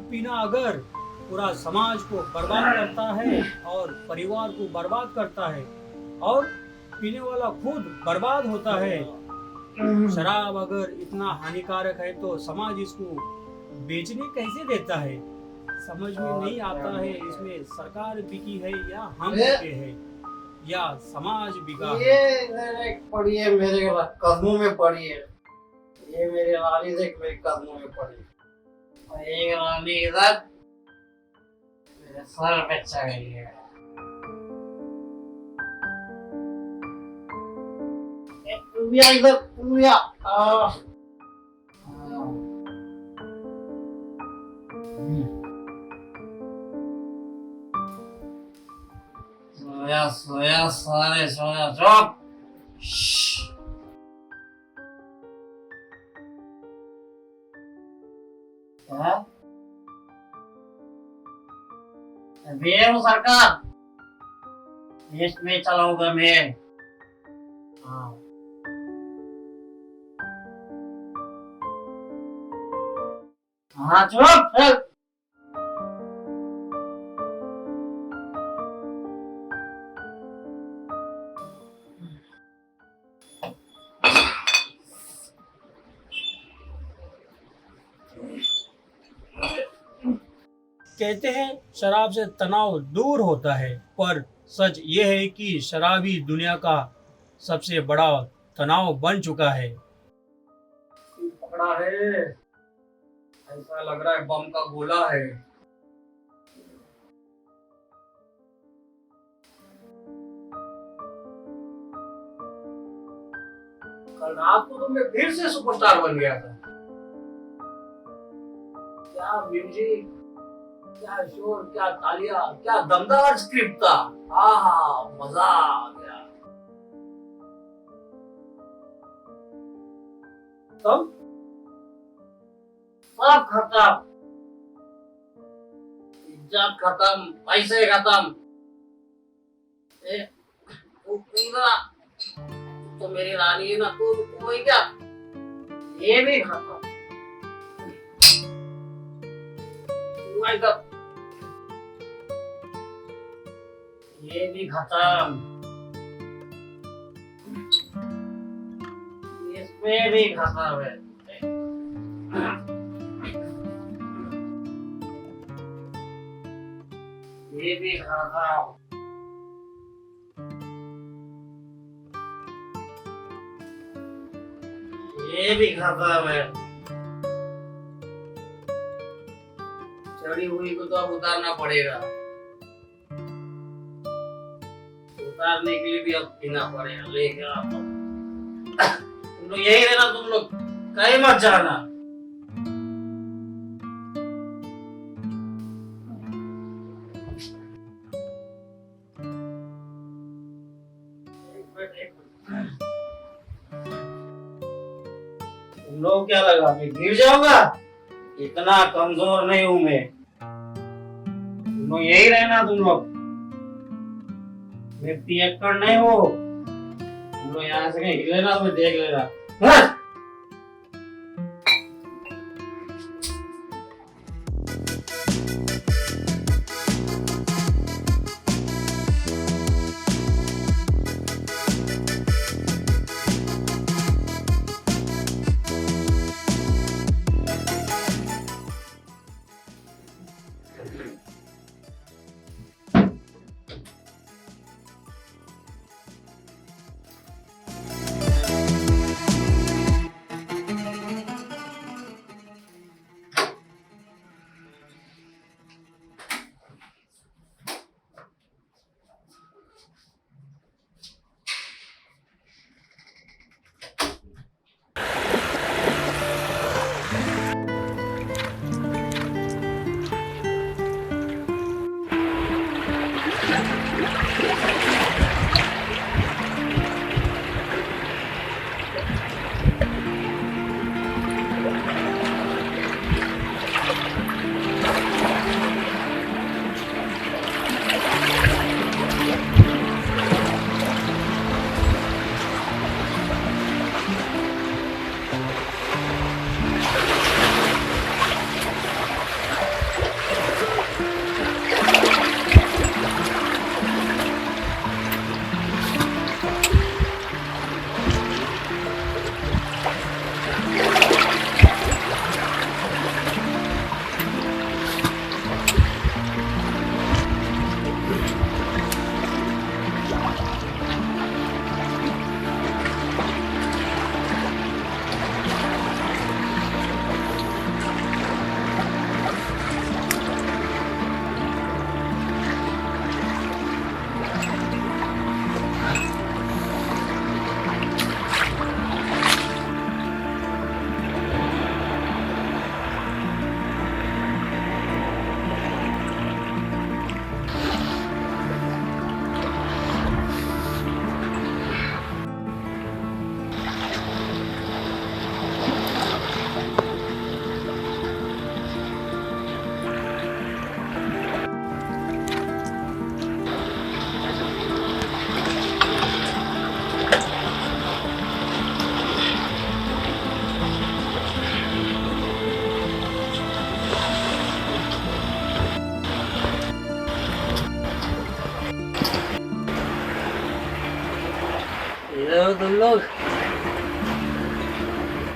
शराब पीना अगर पूरा समाज को बर्बाद करता है और परिवार को बर्बाद करता है और पीने वाला खुद बर्बाद होता है। शराब अगर इतना हानिकारक है तो समाज इसको बेचने कैसे देता है? समझ में नहीं आता है इसमें सरकार बिकी है या हम बिके हैं या समाज बिका है। ये मेरे पड़ी है, मेरे कदमों में पड़ी है। ये मेरी रानी देख मेरे कदमों में पड़ी है। और एक रानी इधर मेरे सर पे चढ़ गई है। तू भी आ इधर, तू भी आ। सोया सोया सारे सोया चुप। क्या? मैं हूँ सरकार, देश में चलाऊंगा मैं। हाँ चुप चल। कहते हैं शराब से तनाव दूर होता है, पर सच ये है कि शराब ही दुनिया का सबसे बड़ा तनाव बन चुका है। पकड़ा है, ऐसा लग रहा है बम का गोला है। कल रात को तो मैं फिर से सुपरस्टार बन गया था। क्या म्यूजिक, क्या शोर, क्या तालियां, क्या दमदार स्क्रिप्ट था। आहा, मजा आ गया। तब सब खत्म, इज्जत खत्म, पैसे खत्म। तू तो मेरी रानी है ना, तू ही क्या, ये भी खत्म। ये भी खत्म, इसमें भी खत्म है। ये भी खत्म, ये भी खत्म है। चढ़ी हुई को तो अब उतारना पड़ेगा, उतारने के लिए भी अब पीना पड़ेगा। लेकर आओ तुम लोग, यही रहना, तुम लोग कहीं मत जाना। तुम लोग क्या लगा मैं गिर जाऊंगा? इतना कमजोर नहीं हूं मैं। तुम लोग यही रहना, तुम लोग, मैं पियक्कड़ नहीं हूँ। तुम लोग यहाँ से कहीं हिल लेना तो मैं देख लेना। हाँ?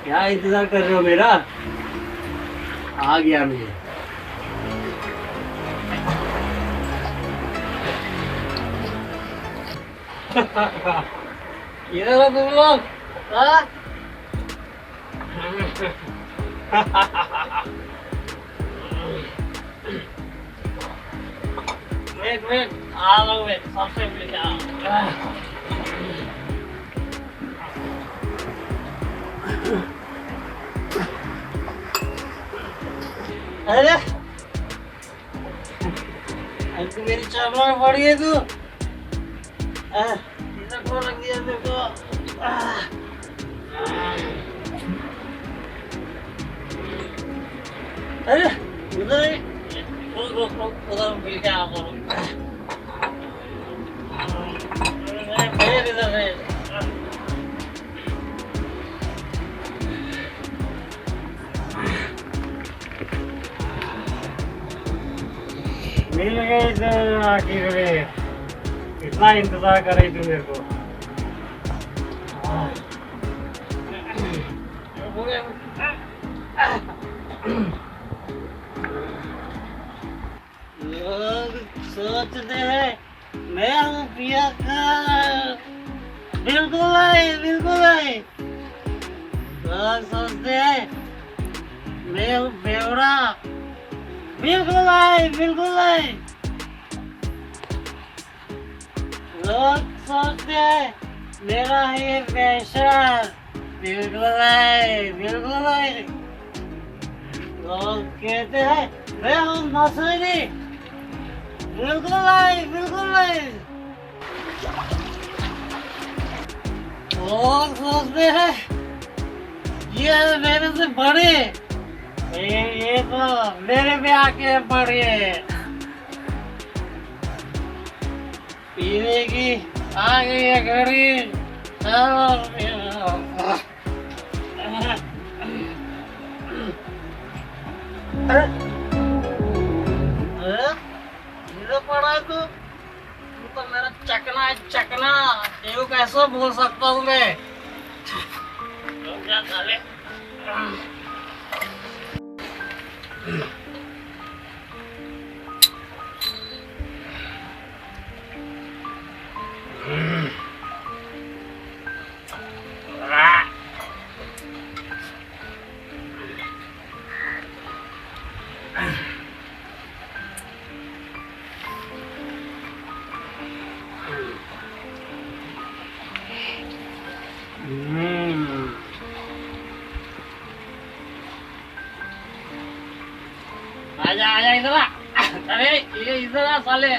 क्या इंतजार कर रहे हो मेरा? आ गया मैं। इधर हो तुम लोग? हाँ? वेट आ रहा हूँ मैं, सबसे पहले अरे तू मेरी चरणों में पड़ी है तू। इधर कौन रख दिया तेरे को? अरे उधर उधर मिल के आ इधर है। मिल गए इधर आखिर में। इतना इंतजार कर रही थी मेरे को। लोग सोचते हैं मैं हूँ पिया का। बिल्कुल नहीं, बिल्कुल नहीं। लोग सोचते हैं मैं हूँ बेवड़ा। बिल्कुल नहीं, बिल्कुल नहीं। लोग सोचते हैं मेरा ये पैशन। बिल्कुल नहीं, बिल्कुल नहीं। लोग कहते हैं मैं हूँ मसूरी। बिल्कुल नहीं, बिल्कुल नहीं। लोग सोचते हैं ये मेरे से बड़े। ये तो मेरे पे आके पड़ी है। पीने की आ गई है घड़ी। इधर पड़ा है तू तो मेरा चकना है, चकना। तेरे कैसे बोल सकता हूँ मैं? क्या साले? आजा आजा इधर आ। अरे ये इधर आ साले।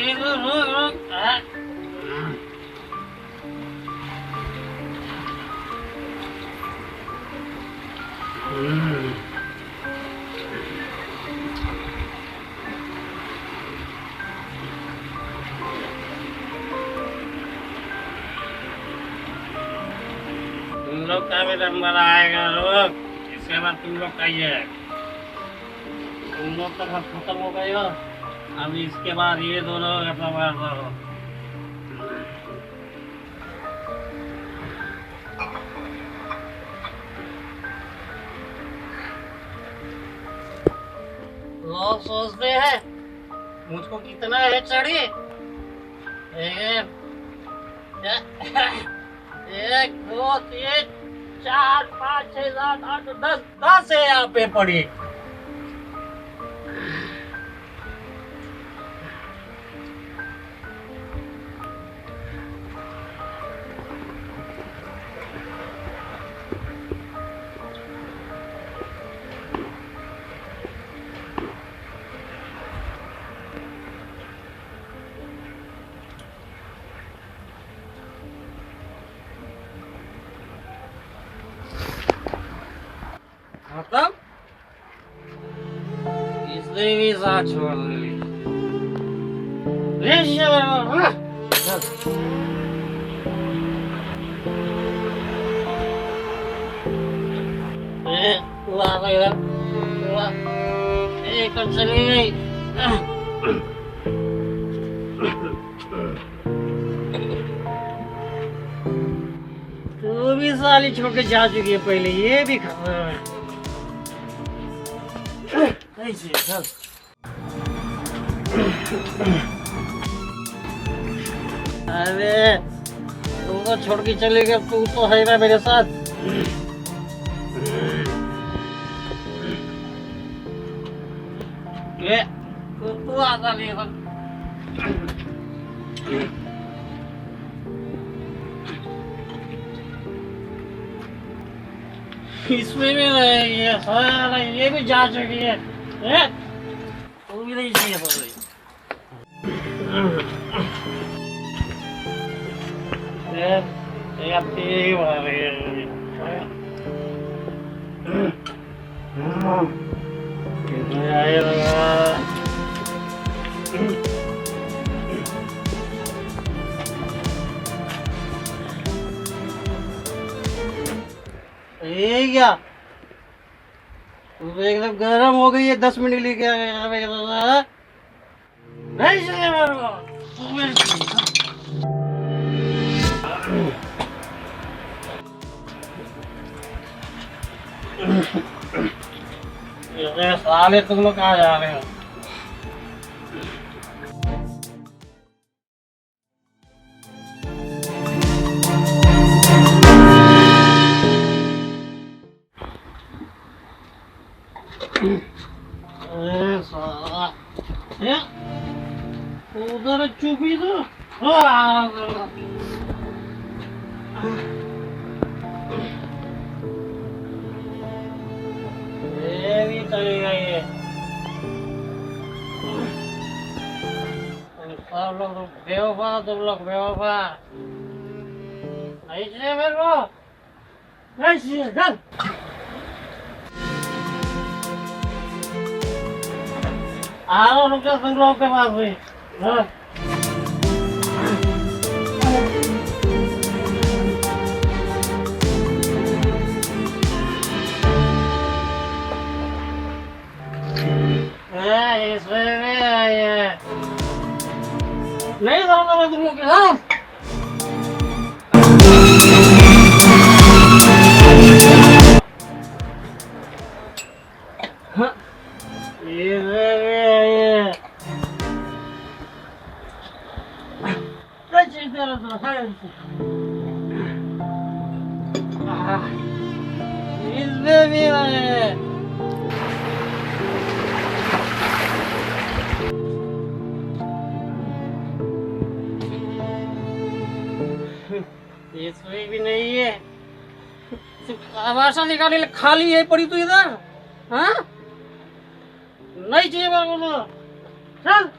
इधर रुक रुक। तुम लोग का भी नंबर आएगा लोग। इसके बाद तुम लोग का ही है। तुम लोग का सब खत्म हो गई हो। अब इसके बाद ये दोनों अपना बार हो। लोग सोचते हैं मुझको कितना है चढ़ी। एक दो तीन 4 5 6 7 8 10 10 है यहाँ पे पड़ी। मतलब इसने भी साथ छोड़ दी। एक तो चली गई। तू भी साली छोड़ के जा चुकी है पहले, ये भी खबर है। ऐसे चल। अरे तू तो छोड़ के चले गया, तू तो है ना मेरे साथ। ये तू आता नहीं है। इसमें भी नहीं, ये सारा ये भी जा चुकी है। तू भी नहीं चाहिए तो ये अब तेरी बारी है। कितने आएगा? ये क्या? तू एकदम गर्म हो गई है, 10 मिनट लेके आ गया। नहीं चाहिए मेरे को, तू मेरे ये साले तुम लोग कहाँ जा रहे हो? अरे साला, ये उधर चुपी तो। ये भी चलेगा ये। सब लोग बेवफा, तुम लोग बेवफा। नहीं चाहिए मेरे को, नहीं चाहिए। चल आ रहा हूँ, रुक तुम लोग के पास भी। इसमें भी है। नहीं जाऊंगा मैं तुम लोग के साथ। इसमें भी है। इसमें भी नहीं है। आवासा निकाले खाली है पड़ी तू इधर। हाँ नहीं चाहिए मेरे को तो। चल।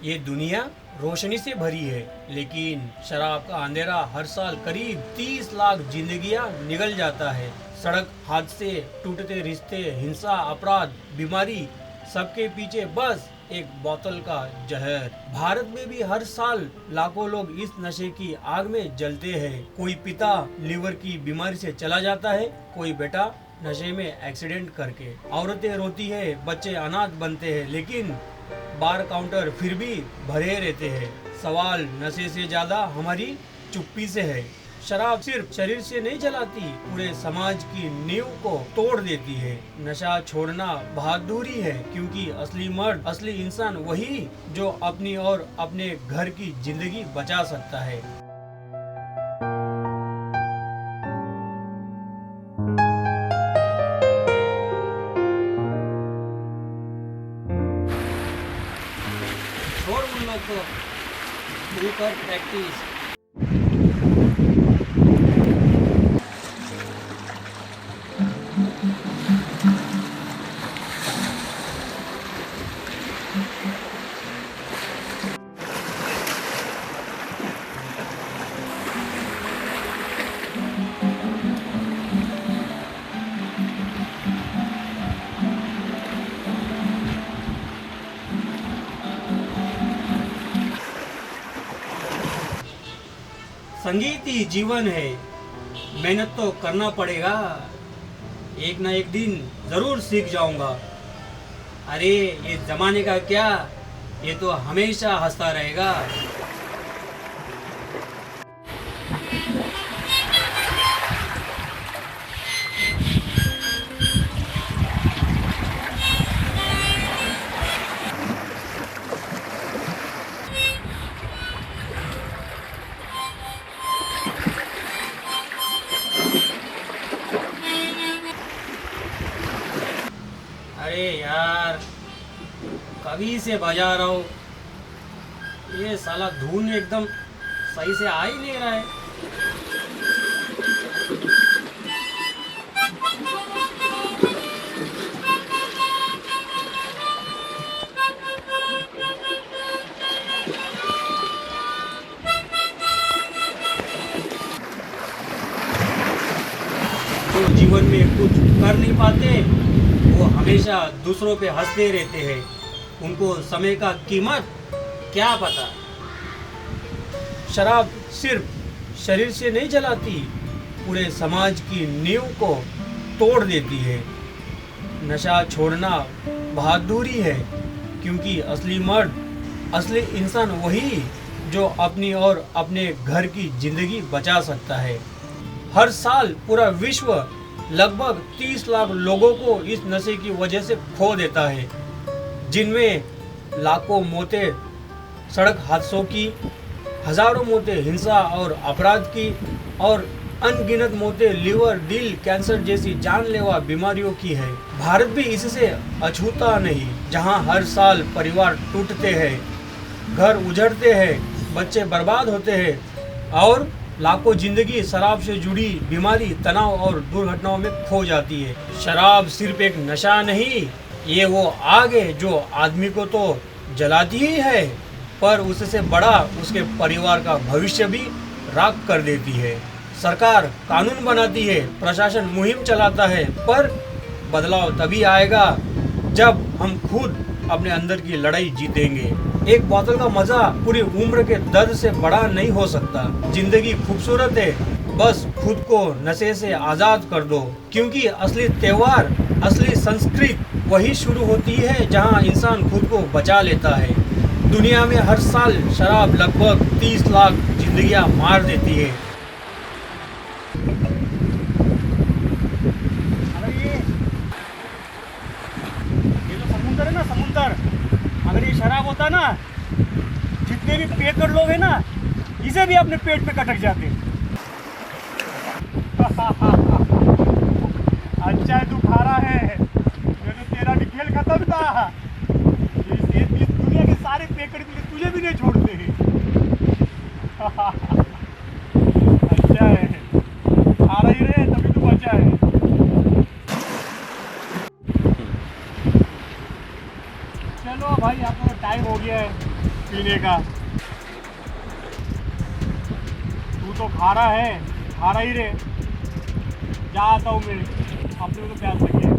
ये दुनिया रोशनी से भरी है, लेकिन शराब का अंधेरा हर साल करीब 30 लाख जिंदगियां निगल जाता है। सड़क हादसे, टूटते रिश्ते, हिंसा, अपराध, बीमारी, सबके पीछे बस एक बोतल का जहर। भारत में भी हर साल लाखों लोग इस नशे की आग में जलते हैं। कोई पिता लीवर की बीमारी से चला जाता है, कोई बेटा नशे में एक्सीडेंट करके। औरतें रोती है, बच्चे अनाथ बनते हैं, लेकिन बार काउंटर फिर भी भरे रहते हैं। सवाल नशे से ज्यादा हमारी चुप्पी से है। शराब सिर्फ शरीर से नहीं जलाती, पूरे समाज की नींव को तोड़ देती है। नशा छोड़ना बहादुरी है, क्योंकि असली मर्द, असली इंसान वही जो अपनी और अपने घर की जिंदगी बचा सकता है। छोड़ उन लोग को, तू कर प्रैक्टिस। संगीत ही जीवन है, मेहनत तो करना पड़ेगा, एक ना एक दिन जरूर सीख जाऊंगा। अरे ये जमाने का क्या, ये तो हमेशा हंसता रहेगा। अरे यार, कभी से बजा रहा हूँ, ये साला धुन एकदम सही से आ ही नहीं रहा है। जो जीवन में कुछ कर नहीं पाते वो हमेशा दूसरों पे हंसते रहते हैं, उनको समय का कीमत क्या पता। शराब सिर्फ शरीर से नहीं जलाती, पूरे समाज की नींव को तोड़ देती है। नशा छोड़ना बहादुरी है, क्योंकि असली मर्द, असली इंसान वही जो अपनी और अपने घर की जिंदगी बचा सकता है। हर साल पूरा विश्व लगभग 30 लाख लोगों को इस नशे की वजह से खो देता है, जिनमें लाखों मौतें सड़क हादसों की, हजारों मौतें हिंसा और अपराध की, और अनगिनत मौतें लीवर, दिल, कैंसर जैसी जानलेवा बीमारियों की है। भारत भी इससे अछूता नहीं, जहां हर साल परिवार टूटते हैं, घर उजड़ते हैं, बच्चे बर्बाद होते हैं और लाखों जिंदगी शराब से जुड़ी बीमारी, तनाव और दुर्घटनाओं में खो जाती है। शराब सिर्फ एक नशा नहीं, ये वो आग है जो आदमी को तो जलाती ही है, पर उससे बड़ा उसके परिवार का भविष्य भी राख कर देती है। सरकार कानून बनाती है, प्रशासन मुहिम चलाता है, पर बदलाव तभी आएगा जब हम खुद अपने अंदर की लड़ाई जीतेंगे। एक बोतल का मजा पूरी उम्र के दर्द से बड़ा नहीं हो सकता। जिंदगी खूबसूरत है, बस खुद को नशे से आजाद कर दो, क्योंकि असली त्योहार, असली संस्कृति वही शुरू होती है जहां इंसान खुद को बचा लेता है। दुनिया में हर साल शराब लगभग 30 लाख जिंदगियां मार देती है। ये जो समुंदर है ना, समुंदर, अगर ये शराब होता ना, जितने भी पेकर लोग हैं ना, इसे भी अपने पेट पे कटक जाते। अच्छा है तू खा रहा है, ये जो तेरा भी खेल खत्म था, इस दुनिया के सारे पेकर तुझे भी नहीं छोड़ते हैं। अच्छा है, खा रही रे, तभी तू बचा है। चलो भाई, आपका टाइम हो गया है पीने का। तू तो खा रहा है, खा रहा ही रे। जा आता हूँ मैं, अपने को तो प्यास लगी है।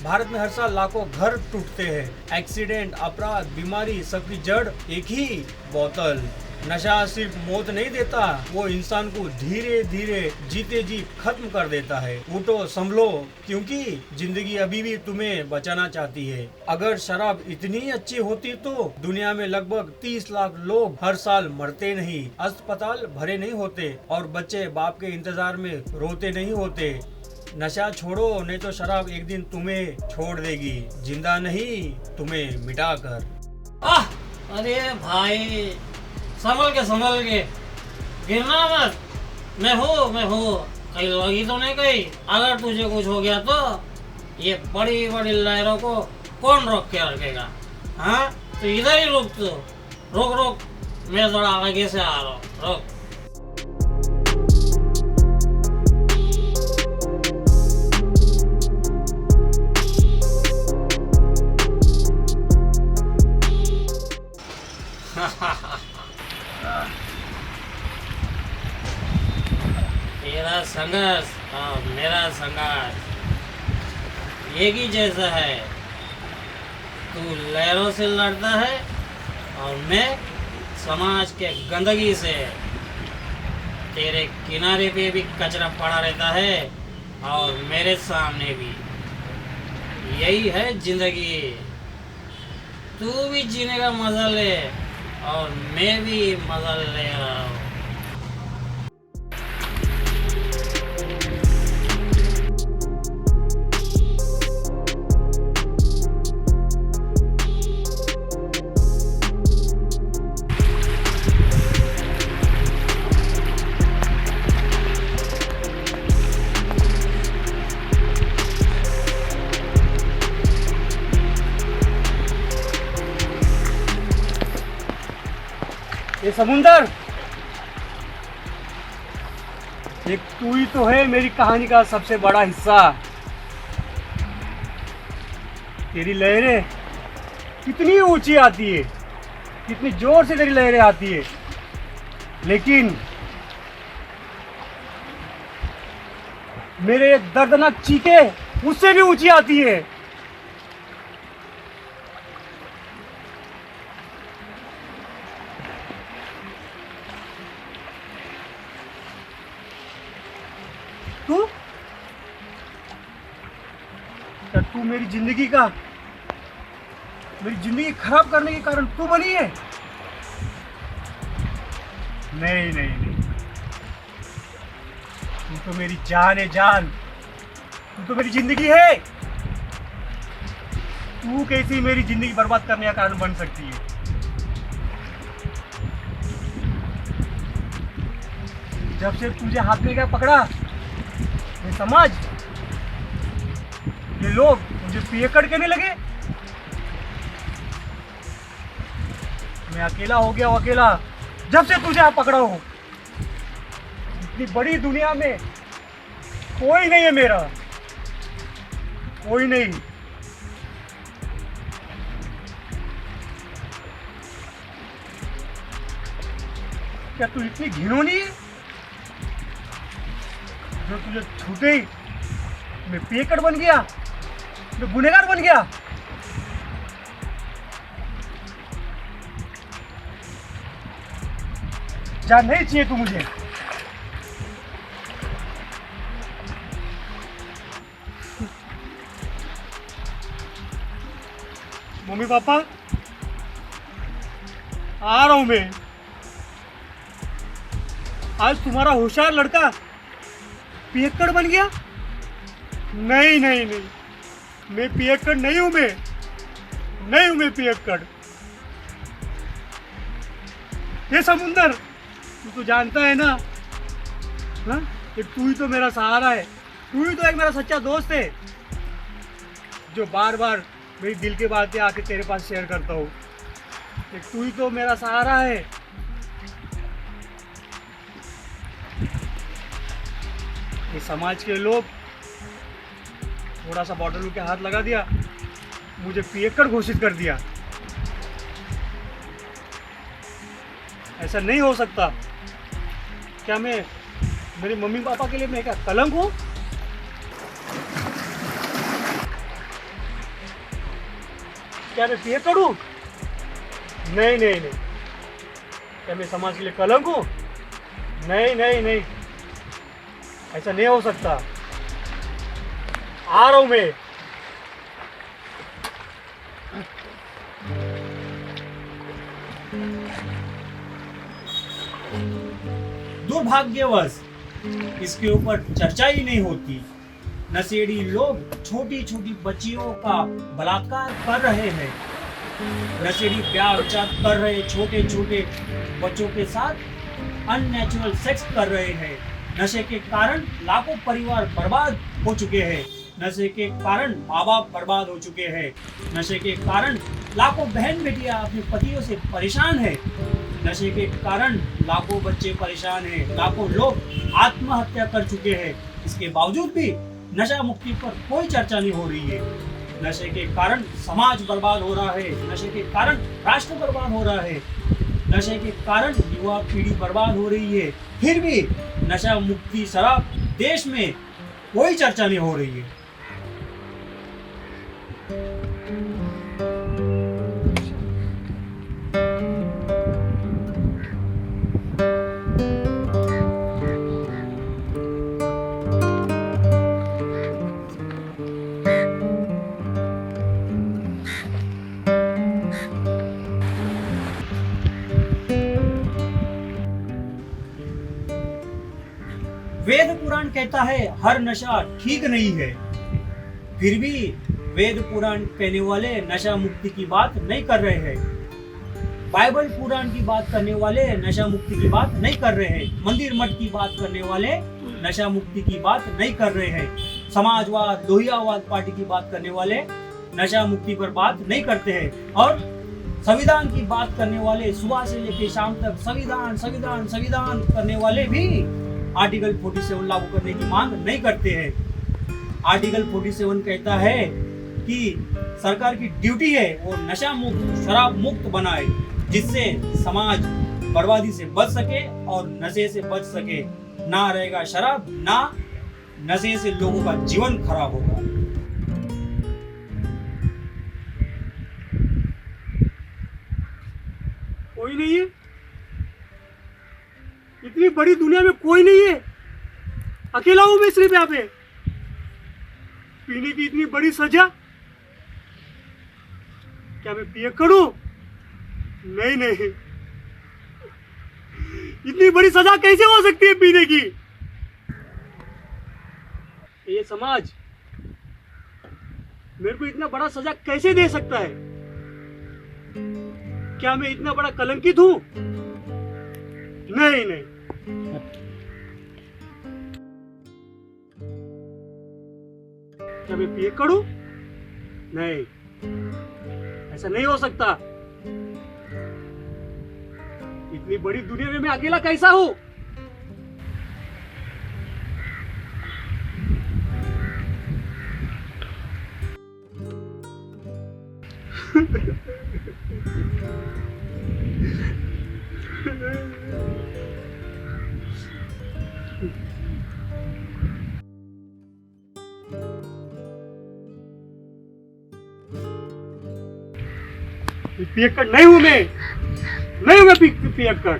भारत में हर साल लाखों घर टूटते हैं। एक्सीडेंट, अपराध, बीमारी, सबकी जड़ एक ही बोतल। नशा सिर्फ मौत नहीं देता, वो इंसान को धीरे धीरे जीते जी खत्म कर देता है। उठो, संभलो, क्योंकि जिंदगी अभी भी तुम्हें बचाना चाहती है। अगर शराब इतनी अच्छी होती तो दुनिया में लगभग 30 लाख लोग हर साल मरते नहीं, अस्पताल भरे नहीं होते और बच्चे बाप के इंतजार में रोते नहीं होते। नशा छोड़ो, नहीं तो शराब एक दिन तुम्हें छोड़ देगी, जिंदा नहीं, तुम्हें मिटाकर। अरे भाई, संभल के गिरना मत। मैं हूँ, कहीं लगी तो नहीं गई। अगर तुझे कुछ हो गया तो ये बड़ी बड़ी लहरों को कौन रोक के रखेगा? हाँ, तो इधर ही रुक, तू रुक, मैं थोड़ा आगे से आ रहा हूँ, रुक। तेरा संघर्ष और मेरा संघर्ष एक ही जैसा है। तू लहरों से लड़ता है और मैं समाज के गंदगी से तेरे किनारे पे भी कचरा पड़ा रहता है और मेरे सामने भी। यही है जिंदगी। तू भी जीने का मजा ले और मैं भी मजा ले रहा हूँ। ये समुंदर, एक तू ही तो है मेरी कहानी का सबसे बड़ा हिस्सा। तेरी लहरें कितनी ऊंची आती है, कितनी जोर से तेरी लहरें आती है, लेकिन मेरे दर्दनाक चीखे उससे भी ऊंची आती है। तू क्या तू मेरी जिंदगी खराब करने के कारण तू बनी है? नहीं नहीं नहीं, तू तो मेरी जान है, जान। तू तो मेरी जिंदगी है। तू कैसी मेरी जिंदगी बर्बाद करने का कारण बन सकती है? जब से तुझे हाथ में क्या पकड़ा, ये समाज, ये लोग मुझे पियक्कड़ कहने लगे। मैं अकेला हो गया हूं, अकेला। जब से तुझे यहाँ पकड़ा हूं, इतनी बड़ी दुनिया में कोई नहीं है मेरा, कोई नहीं। क्या तू इतनी घिनौनी है जो तुझे छूते ही मैं पियक्कड़ बन गया, मैं गुनहगार बन गया? जान नहीं चाहिए तू मुझे। मम्मी पापा, आ रहा हूं मैं। आज तुम्हारा होशियार लड़का पियक्कड़ बन गया? नहीं नहीं नहीं, मैं पियक्कड़ नहीं हूं, मैं पियक्कड़। ये समुंदर, तू तो जानता है ना, हाँ, कि तू ही तो मेरा सहारा है, तू ही तो एक मेरा सच्चा दोस्त है, जो बार बार मेरी दिल की बातें आके तेरे पास शेयर करता हूँ। तू ही तो मेरा सहारा है। ये समाज के लोग थोड़ा सा बॉटल के हाथ लगा दिया, मुझे पियक्कड़ घोषित कर दिया। ऐसा नहीं हो सकता। क्या मैं मेरे मम्मी पापा के लिए मैं क्या कलंक हूँ? क्या मैं पियक्कड़ हूँ? नहीं नहीं नहीं। क्या मैं समाज के लिए कलंक हूँ? नहीं नहीं नहीं, ऐसा नहीं हो सकता। आ रहा हूं मैं। दुर्भाग्यवश इसके ऊपर चर्चा ही नहीं होती। नशेड़ी लोग छोटी छोटी बच्चियों का बलात्कार कर रहे हैं। नशेड़ी ब्याह कर रहे छोटे छोटे बच्चों के साथ अननेचुरल सेक्स कर रहे हैं। नशे के कारण लाखों परिवार बर्बाद हो चुके हैं। नशे के कारण माँ बाप बर्बाद हो चुके हैं। नशे के कारण लाखों बहन बेटियां अपने पतियों से परेशान हैं। नशे के कारण लाखों बच्चे परेशान हैं। लाखों लोग आत्महत्या कर चुके हैं। इसके बावजूद भी नशा मुक्ति पर कोई चर्चा नहीं हो रही है। नशे के कारण समाज बर्बाद हो रहा है। नशे के कारण राष्ट्र बर्बाद हो रहा है। नशे के कारण युवा पीढ़ी बर्बाद हो रही है। फिर भी नशा मुक्ति शराब देश में कोई चर्चा नहीं हो रही है। वेद पुराण कहता है हर नशा ठीक नहीं है, फिर भी वेद पुराण कहने वाले नशा मुक्ति की बात नहीं कर रहे हैं। बाइबल पुराण की बात करने वाले नशा मुक्ति की बात नहीं कर रहे हैं। मंदिर मठ की बात करने वाले नशा मुक्ति की बात नहीं कर रहे हैं। समाजवाद, लोहियावाद पार्टी की बात करने वाले नशा मुक्ति पर बात नहीं करते हैं। और संविधान की बात करने वाले सुबह से लेकर शाम तक संविधान संविधान संविधान करने वाले भी आर्टिकल 47 लागू करने की मांग नहीं करते हैं। आर्टिकल 47 कहता है कि सरकार की ड्यूटी है वो नशा मुक्त, शराब मुक्त बनाए, जिससे समाज बर्बादी से बच सके और नशे से बच सके। ना रहेगा शराब, ना नशे से लोगों का जीवन खराब होगा। कोई नहीं है, इतनी बड़ी दुनिया में कोई नहीं है, अकेला हूं मैं सिर्फ यहाँ पे। पीने की इतनी बड़ी सजा, क्या मैं पिए करूं? नहीं नहीं, इतनी बड़ी सजा कैसे हो सकती है पीने की? ये समाज मेरे को इतना बड़ा सजा कैसे दे सकता है? क्या मैं इतना बड़ा कलंकित हूं? नहीं नहीं, क्या मैं पिए करूं? नहीं, ऐसा नहीं हो सकता। इतनी बड़ी दुनिया में मैं अकेला कैसा हूं? पियक्कड़ नहीं हूं मैं, नहीं हूं मैं पियक्कड़।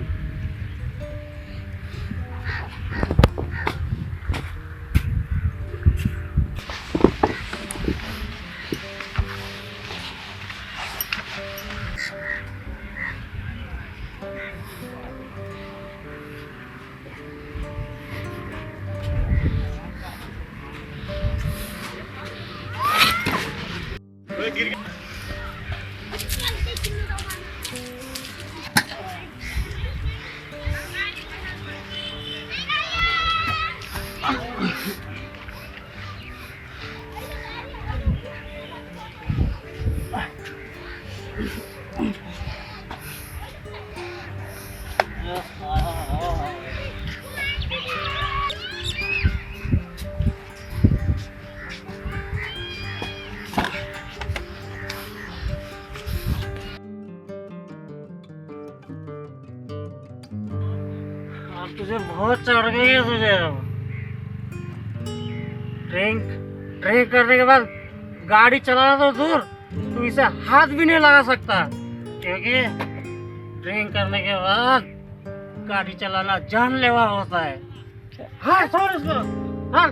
तुझे बहुत चढ़ गई है तुझे। ड्रिंक ड्रिंक करने के बाद गाड़ी चलाना तो दूर, तू इसे हाथ भी नहीं लगा सकता, क्योंकि ड्रिंक करने के बाद गाड़ी चलाना जानलेवा होता है। हाँ छोड़ इसको। हाँ,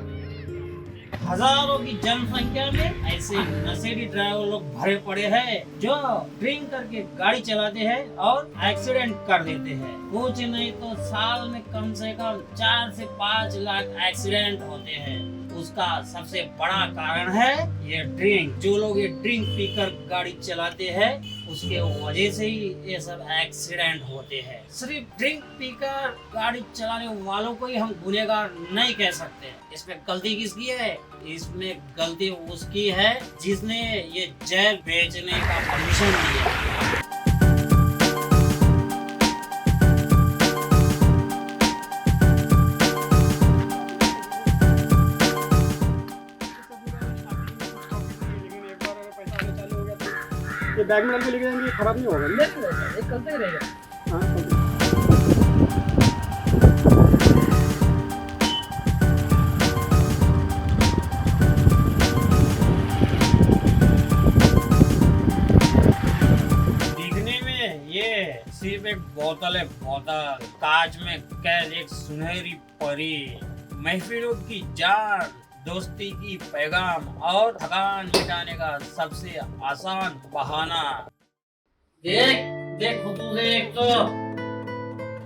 हजारों की जनसंख्या में ऐसे नशेड़ी ड्राइवर लोग भरे पड़े हैं जो ड्रिंक करके गाड़ी चलाते हैं और एक्सीडेंट कर देते हैं। कुछ नहीं तो साल में कम से कम 4 से 5 लाख एक्सीडेंट होते हैं। उसका सबसे बड़ा कारण है ये ड्रिंक। जो लोग ये ड्रिंक पीकर गाड़ी चलाते हैं उसके वजह से ही ये सब एक्सीडेंट होते हैं। सिर्फ ड्रिंक पीकर गाड़ी चलाने वालों को ही हम गुनहगार नहीं कह सकते। इसमें गलती किसकी है? इसमें गलती उसकी है जिसने ये जहर बेचने का परमिशन दिया। ये बैग में डाल के लेके जाएंगे, खराब नहीं होगा? नहीं, एक करते ही रहेगा। हाँ, दिखने में ये सिर्फ एक बोतल है, बोतल कांच में कैद एक सुनहरी परी। महफिलों की जान, दोस्ती की पैगाम और थकान मिटाने का सबसे आसान बहाना। देख देख खुद देख तो,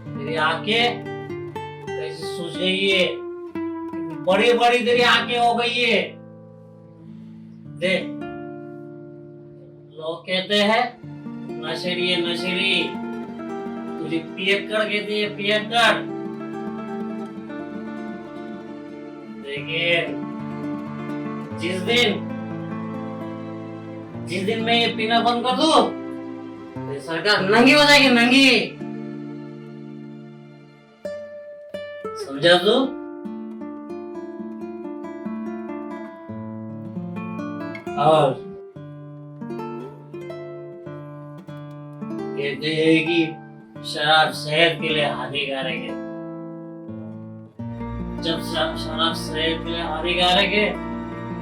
मेरी आंखें कैसे सूज गई है। बड़ी बड़ी तेरी आंखें हो गई है। देख, लोग कहते हैं नशेड़ी है नशेड़ी, तुझे पियक्कड़ कहती है पियक्कड़। लेकिन जिस दिन मैं ये पीना बंद कर दूं, तो सरकार नंगी हो जाएगी, नंगी। समझा तू? और कहते हैं कि शराब सेहत के लिए हानिकारक है। जब शराब सेहत के लिए हानिकारक है,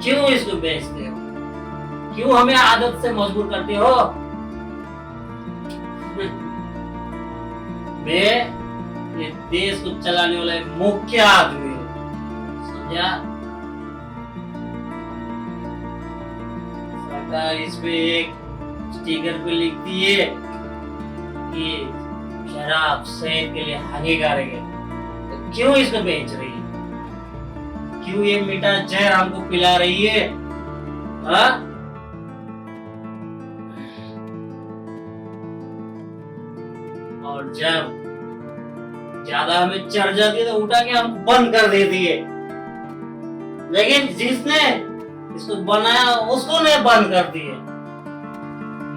क्यों इसको बेचते हो? क्यों हमें आदत से मजबूर करते हो? मैं ये देश को चलाने वाला एक मुख्य आदमी हूँ, समझा? सरकार इस पे एक स्टिकर पे लिखती है कि शराब सेहत के लिए हानिकारक है, तो क्यों इसको बेच रही है? क्यों ये मीठा जहर हमको पिला रही है? हाँ? और जब ज्यादा हमें चढ़ जाती है तो उठा के हम बंद कर देती है, लेकिन जिसने इसको बनाया उसको नहीं बंद कर दिए।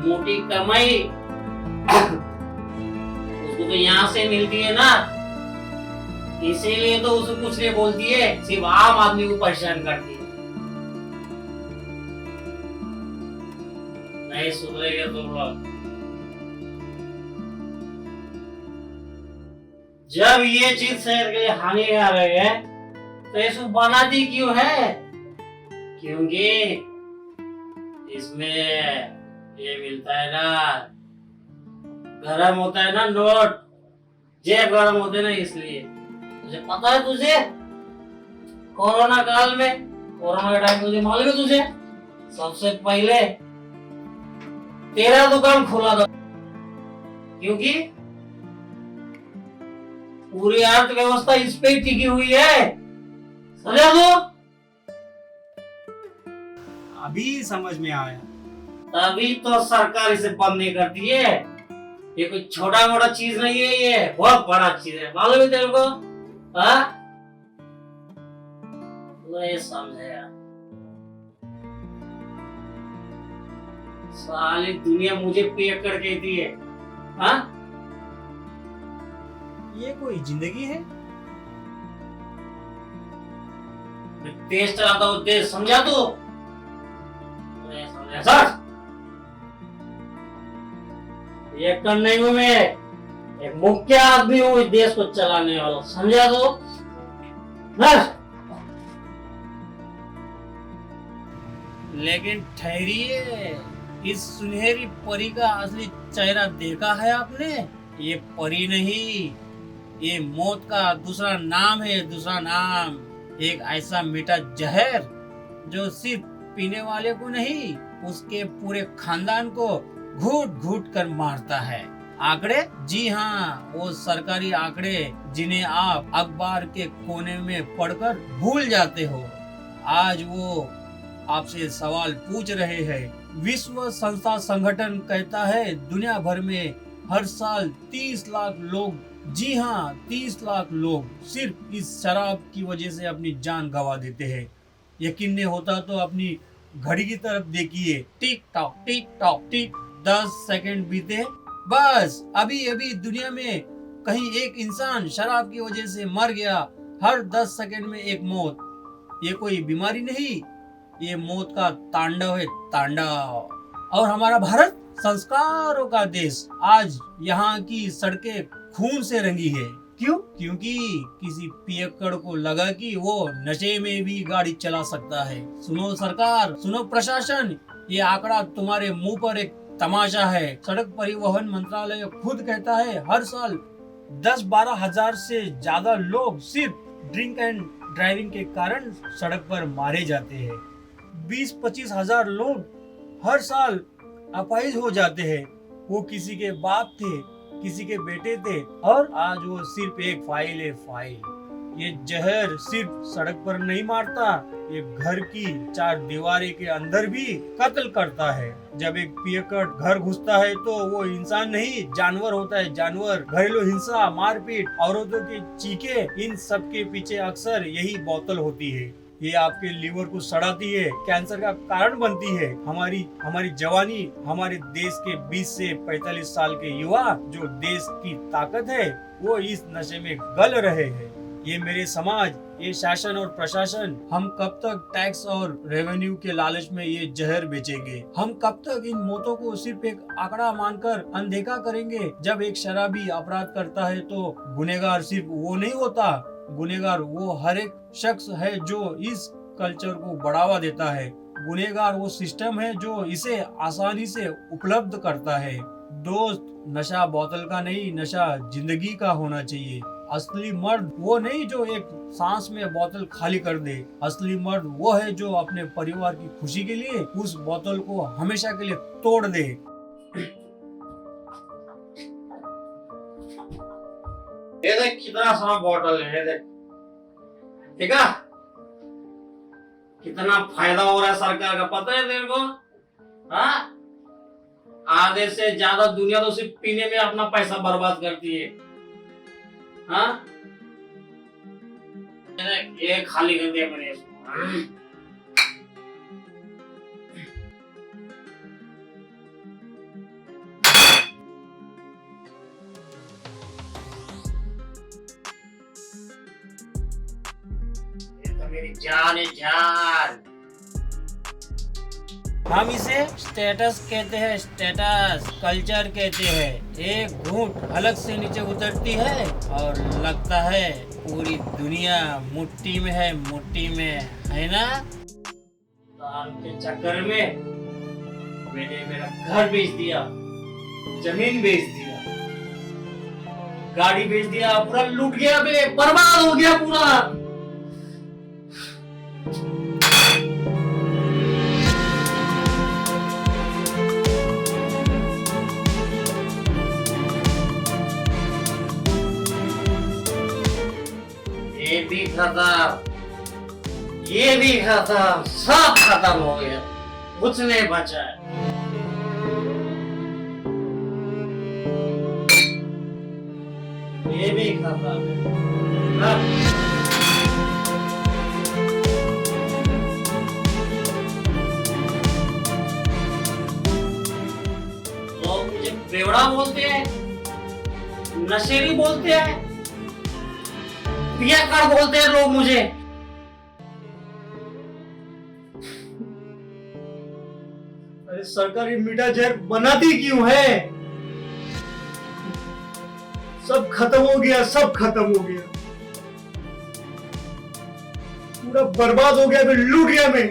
मोटी कमाई उसको तो यहाँ से मिलती है ना, इसीलिए तो उसको कुछ नहीं बोलती है, सिर्फ आम आदमी को परेशान करती है। नहीं सुधरेगा तुम लोग। जब ये चीज शहर के लिए हानिकारक है तो इसको बनाती क्यों है? क्योंकि इसमें ये मिलता है ना, गरम होता है ना नोट, जेब गरम होते हैं ना, इसलिए। तुझे पता है, तुझे कोरोना काल में, कोरोना के टाइम तुझे मालूम है, तुझे सबसे पहले तेरा दुकान खुला था, क्योंकि पूरी अर्थव्यवस्था इस पे ही टिकी हुई है। समझा तू? अभी समझ में आया। तभी तो सरकार इसे बंद नहीं करती है। ये कोई छोटा मोटा चीज नहीं है, ये बहुत बड़ा चीज है, मालूम है तेरे को? हाँ? नहीं समझेगा। सारी दुनिया मुझे पियक्कड़ कहती है। हाँ? ये कोई जिंदगी है? मैं देश चलाता हूँ, देश, समझा तू? नहीं समझा सर? ये कर नहीं हूँ मैं, एक मुख्य आदमी हूँ इस देश को चलाने वाला, समझा तू? बस। लेकिन ठहरिए, इस सुनहरी परी का असली चेहरा देखा है आपने? ये परी नहीं, ये मौत का दूसरा नाम है, दूसरा नाम। एक ऐसा मीठा जहर जो सिर्फ पीने वाले को नहीं, उसके पूरे खानदान को घूट घूट कर मारता है। आंकड़े? जी हाँ, वो सरकारी आंकड़े जिन्हें आप अखबार के कोने में पढ़कर भूल जाते हो। आज वो आपसे सवाल पूछ रहे हैं। विश्व संस्था संगठन कहता है दुनिया भर में हर साल 30 लाख लोग, जी हाँ 30 लाख लोग सिर्फ इस शराब की वजह से अपनी जान गंवा देते हैं। यकीन नहीं होता तो अपनी घड़ी की तरफ देखिए, tick tock tick tock tick, 10 second बीते, बस अभी अभी दुनिया में कहीं एक इंसान शराब की वजह से मर गया। हर 10 सेकंड में एक मौत। ये कोई बीमारी नहीं, ये मौत का तांडव है, तांडव। और हमारा भारत संस्कारों का देश, आज यहाँ की सड़कें खून से रंगी है। क्यों? क्योंकि किसी पियक्कड़ को लगा कि वो नशे में भी गाड़ी चला सकता है। सुनो सरकार, सुनो प्रशासन, ये आंकड़ा तुम्हारे मुंह पर एक तमाशा है। सड़क परिवहन मंत्रालय खुद कहता है हर साल 10-12 हजार से ज्यादा लोग सिर्फ ड्रिंक एंड ड्राइविंग के कारण सड़क पर मारे जाते हैं। 20-25 हजार लोग हर साल अपाहिज हो जाते हैं। वो किसी के बाप थे, किसी के बेटे थे, और आज वो सिर्फ एक फाइल है, फाइल। ये जहर सिर्फ सड़क पर नहीं मारता, ये घर की चार दीवारी के अंदर भी कत्ल करता है। जब एक पियक्कड़ घर घुसता है तो वो इंसान नहीं जानवर होता है, जानवर। घरेलू हिंसा, मारपीट, औरतों की चीखे, इन सब के पीछे अक्सर यही बोतल होती है। ये आपके लीवर को सड़ाती है, कैंसर का कारण बनती है। हमारी जवानी, हमारे देश के 20 से 45 साल के युवा जो देश की ताकत है, वो इस नशे में गल रहे हैं। ये मेरे समाज, ये शासन और प्रशासन, हम कब तक टैक्स और रेवेन्यू के लालच में ये जहर बेचेंगे? हम कब तक इन मौतों को सिर्फ एक आंकड़ा मानकर अनदेखा करेंगे? जब एक शराबी अपराध करता है तो गुनहगार सिर्फ वो नहीं होता, गुनहगार वो हर एक शख्स है जो इस कल्चर को बढ़ावा देता है। गुनहगार वो सिस्टम है जो इसे आसानी से उपलब्ध करता है। दोस्त, नशा बोतल का नहीं, नशा जिंदगी का होना चाहिए। असली मर्द वो नहीं जो एक सांस में बोतल खाली कर दे। असली मर्द वो है जो अपने परिवार की खुशी के लिए उस बोतल को हमेशा के लिए तोड़ दे। ये देख कितना सारा बॉटल है, देख, ठीक है? कितना फायदा हो रहा है सरकार का, पता है तेरे को? हाँ, आधे से ज्यादा दुनिया तो सिर्फ पीने में अपना पैसा बर्बाद करती है। हाँ, ये खाली कर दिया मैंने इसको। मेरी जान है, जान। हम इसे स्टेटस कहते हैं, स्टेटस कल्चर कहते हैं। एक घूंट हलक से नीचे उतरती है और लगता है पूरी दुनिया मुट्ठी में है, मुट्ठी में, है ना? दारू के चक्कर में मैंने मेरा घर बेच दिया, जमीन बेच दिया, गाड़ी बेच दिया, पूरा लूट गया, बर्बाद हो गया पूरा। ये भी खत्म, ये भी खत्म, सब खत्म हो गया, कुछ नहीं बचा है। ये भी खत्म है। लोग मुझे बेवड़ा बोलते हैं, नशेड़ी बोलते हैं, पियक्कड़ बोलते हैं लोग मुझे। अरे सरकार ये मीठा जहर बनाती क्यों है? सब खत्म हो गया, सब खत्म हो गया, पूरा बर्बाद हो गया, मैं लूट गया मैं।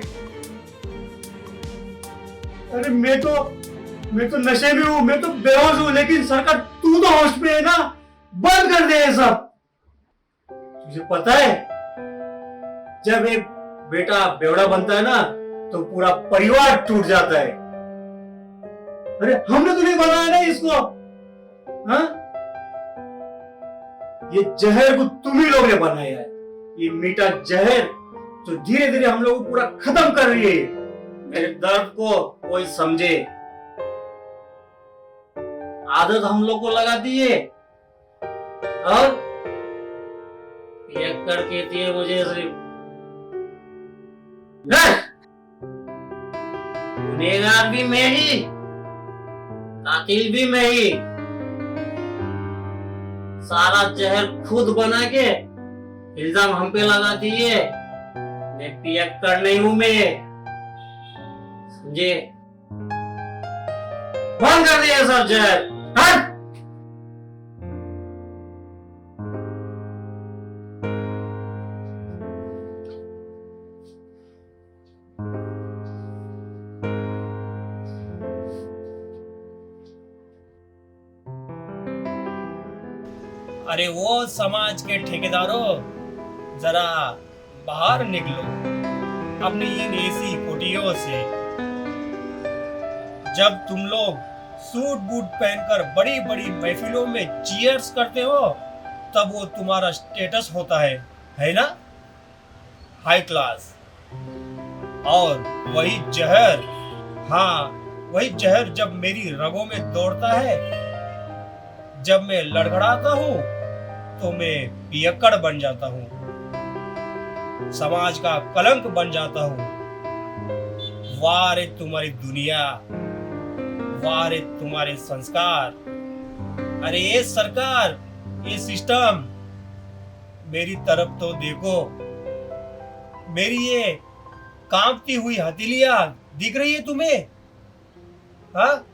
अरे मैं तो नशे में हूं, मैं तो बेहोश हूं, लेकिन सरकार तू तो होश में है ना, बंद कर दे ये सब। तुझे पता है जब एक बेटा बेवड़ा बनता है ना तो पूरा परिवार टूट जाता है। अरे हमने तो नहीं बनाया ना इसको, हाँ? ये जहर को तुम ही लोग ने बनाया है, ये मीठा जहर जो धीरे धीरे हम लोग को पूरा खत्म कर रही है। मेरे दर्द को कोई समझे, आदत हम लोग को लगा दी है। और पियक्कड़ कहती है मुझे सिर्फ, गुनहगार भी मैं ही, कातिल भी मैं ही, सारा जहर खुद बना के इल्जाम हम पे लगा दिए। मैं पियक्कड़ नहीं हूं, मैं, समझे? बंद कर दिया सब जहर। हट! अरे वो समाज के ठेकेदारों, जरा बाहर निकलो अपनी इन एसी कोठरियों से। जब तुम लोग सूट बूट पहनकर बड़ी बड़ी महफिलों में चीयर्स करते हो तब वो तुम्हारा स्टेटस होता है है ना, हाई क्लास। और वही जहर, हाँ वही जहर जब मेरी रगों में दौड़ता है, जब मैं लड़खड़ाता हूँ तो मैं पियक्कड़ बन जाता हूँ, समाज का कलंक बन जाता हूँ। वाह रे तुम्हारी दुनिया, वाह रे तुम्हारे संस्कार। अरे ये सरकार, ये सिस्टम, मेरी तरफ तो देखो। मेरी ये कांपती हुई हथेलियां दिख रही है तुम्हें? हाँ,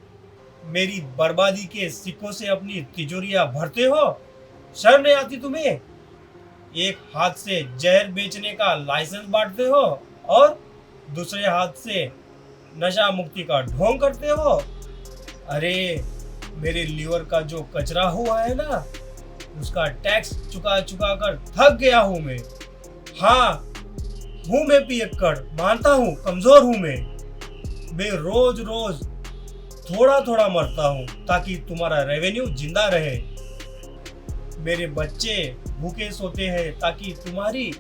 मेरी बर्बादी के सिक्कों से अपनी तिजोरियां भरते हो? शर्म नहीं आती तुम्हें? एक हाथ से जहर बेचने का लाइसेंस बांटते हो और दूसरे हाथ से नशा मुक्ति का ढोंग करते हो। अरे मेरे लीवर का जो कचरा हुआ है ना, उसका टैक्स चुका चुका कर थक गया हूं मैं। हाँ, हूं मैं पियक्कड़, मानता हूं, कमजोर हूं मैं रोज रोज थोड़ा थोड़ा मरता हूं ताकि तुम्हारा रेवेन्यू जिंदा रहे। मेरे बच्चे भूखे सोते हैं ताकि तुम्हारी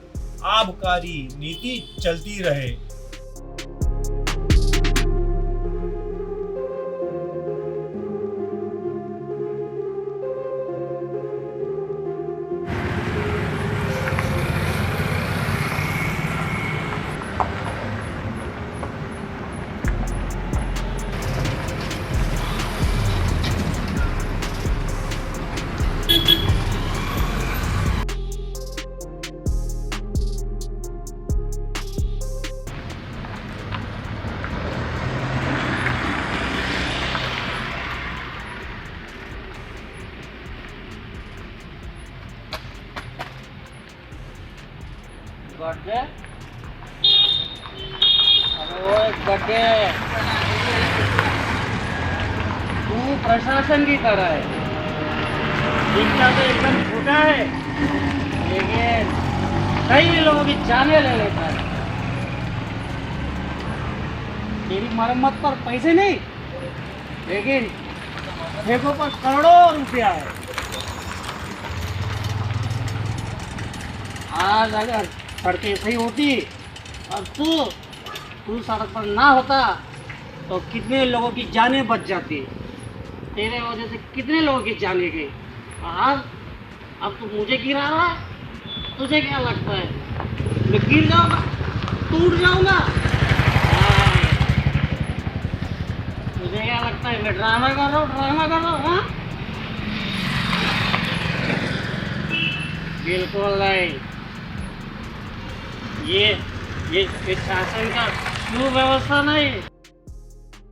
आबकारी नीति चलती रहे। गड्ढे, अरे वो एक गड्ढे, तू प्रशासन की तरह है, दिखता तो एकदम छोटा है, लेकिन कई लोगों की जाने ले लेता है। तेरी मरम्मत पर पैसे नहीं, लेकिन ठेकों पर करोड़ों रुपया है। आज अगर सड़कें सही होती और तू सड़क पर ना होता तो कितने लोगों की जानें बच जाती। तेरे वजह से कितने लोगों की जानें गई। आज अब तू मुझे गिरा रहा है, तुझे क्या लगता है मैं गिर जाऊंगा, टूट जाऊंगा? तुझे क्या लगता है मैं ड्रामा कर रहा हूँ? हाँ, बिल्कुल नहीं। ये शासन का कुव्यवस्था नहीं,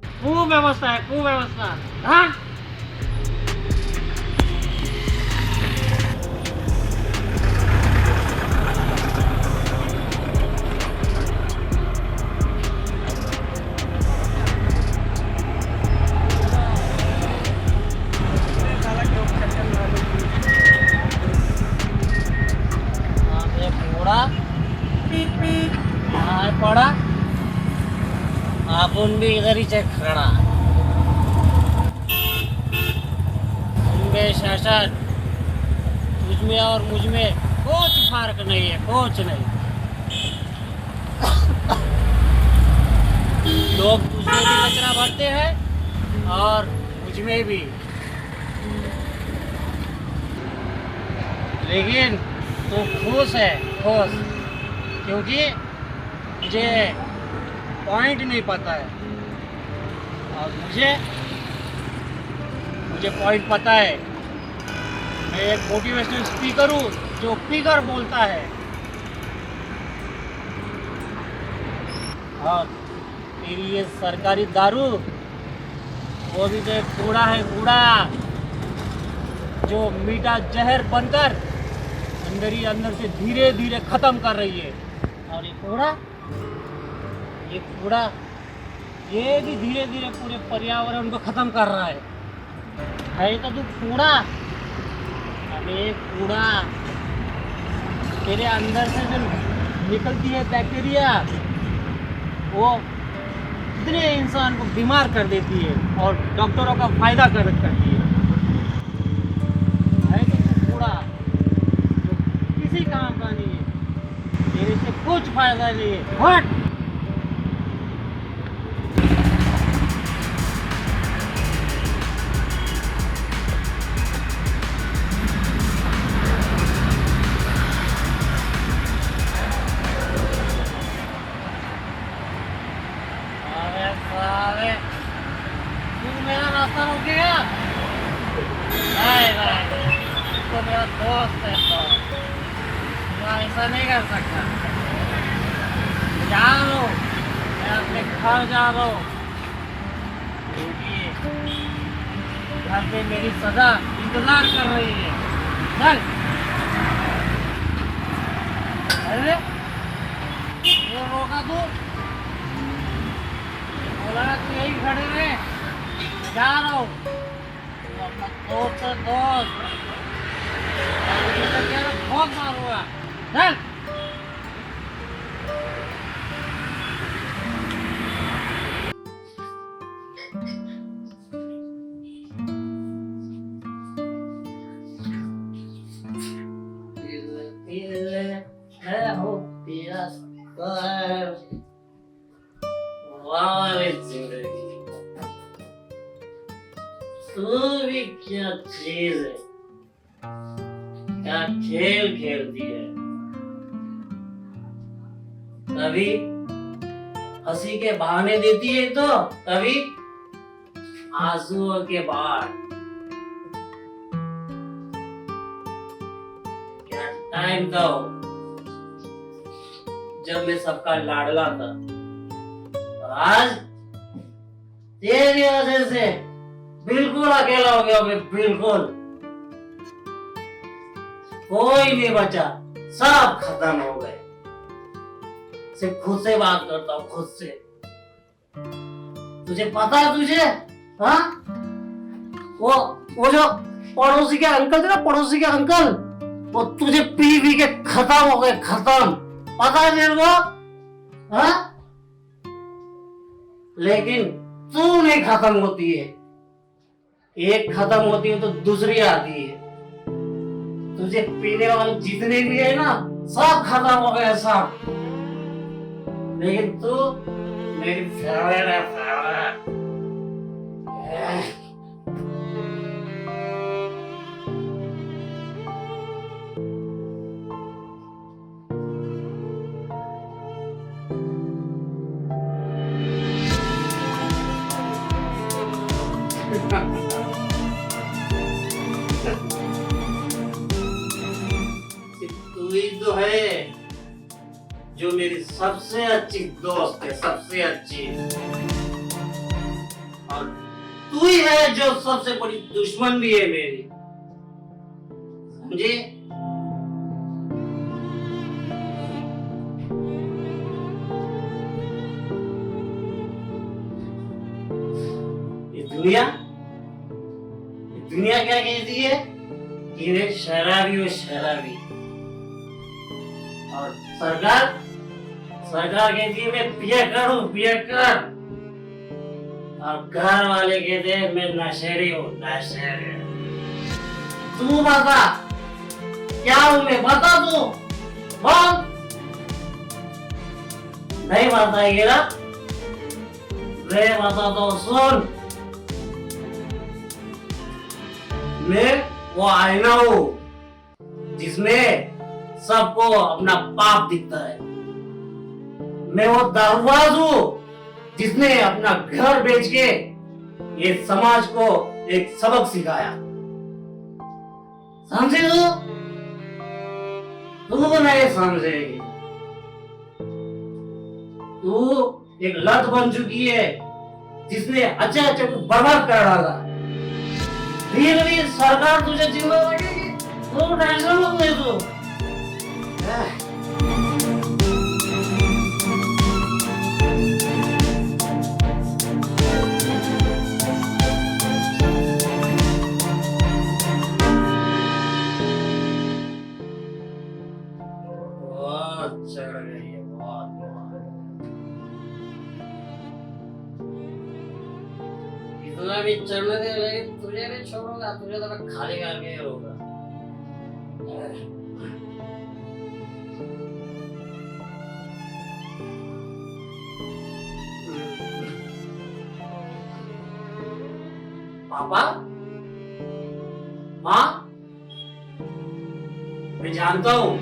कुव्यवस्था है, कुव्यवस्था। हाँ, पड़ा अपन भी इधर ही चेक खड़ा। शासन, तुझ में और मुझ में कुछ फर्क नहीं है, कुछ नहीं। लोग तुझ में भी कचरा भरते हैं और मुझ में भी, लेकिन तू खुश है, खुश, क्योंकि मुझे पॉइंट नहीं पता है और मुझे पॉइंट पता है। मैं एक मोटिवेशनल स्पीकर हूँ जो पीकर बोलता है। और तेरी ये सरकारी दारू, वो भी तो एक कूड़ा है, कूड़ा जो मीठा जहर बनकर अंदर ही अंदर से धीरे धीरे खत्म कर रही है। और ये कूड़ा ये भी धीरे धीरे पूरे पर्यावरण को खत्म कर रहा है तो तू कूड़ा। अरे कूड़ा, तेरे अंदर से जो निकलती है बैक्टीरिया, वो इतने इंसान को बीमार कर देती है और डॉक्टरों का फायदा करती है तो तू कूड़ा जो किसी काम का नहीं है। कुछ फायदा नहीं है। हट। अरे साले, तू मेरा रास्ता रोकेगा? नहीं नहीं, तो मेरा दोस्त है तो मैं ऐसा नहीं कर सकता। जा लो, मैं अपने घर जा रहा हूँ, क्योंकि घर पे मेरी सजा इंतजार कर रही है। चल। अरे ये रोका तू? बोला ना तू यही खड़े रहे, जा रहा हूँ। तू अपना दोस्त है, दोस्त बहुत मारूंगा। चल। है हो पिया जिंदगी, तू भी क्या चीज है, क्या खेल खेलती है। कभी हंसी के बहाने देती है तो कभी आंसुओं के बाढ़। क्या टाइम था वो, जब मैं सबका लाडला था। और आज तेरी वजह से बिल्कुल अकेला हो गया मैं, बिल्कुल कोई नहीं बचा, सब खत्म हो गए। सिर्फ खुद से बात करता हूँ, खुद से। तुझे पता है तुझे? हाँ, वो जो पड़ोसी के अंकल थे ना, पड़ोसी के अंकल, वो तुझे पी पी के खत्म हो गए, खत्म। पता है तेरे को? हाँ, लेकिन तू नहीं खत्म होती है। एक खत्म होती है तो दूसरी आती है। तुझे पीने वाले जितने भी है ना, सब खत्म हो गए, सब। लेकिन तू मेरी फेवरेट है, फेवरेट। तू ही तो है जो मेरी सबसे अच्छी दोस्त है, सबसे अच्छी। और तू ही है जो सबसे बड़ी दुश्मन भी है मेरी, समझे? ये दुनिया क्या कहती है कि वे शराबी हो, शराबी। और सरकार कहती है मैं पियकर हूँ, पियकर। और घर वाले कहते हैं मैं नशेड़ी हूँ, नशेड़ी। तू बता क्या हूँ मैं, बता तू, बोल। नहीं बताइए ना, मैं बताता हूँ, सुन। मैं वो आईना हूँ जिसमें सबको अपना पाप दिखता है। मैं वो दरवाज हूँ जिसने अपना घर बेच के ये समाज को एक सबक सिखाया। समझे तू नहीं समझेगी। तू एक लत बन चुकी है जिसने अच्छे अच्छे को बर्बाद कर डाला। धीरे धीरे सरकार तुझे जिम्मा रखेगी, तू टेंशन मत ले तू। बहुत चढ़ गई है, बहुत। इतना भी चढ़ने दे, लेकिन तुझे नहीं छोड़ूंगा, तुझे तो मैं खाली करके रहूंगा। पापा, माँ, मैं जानता हूँ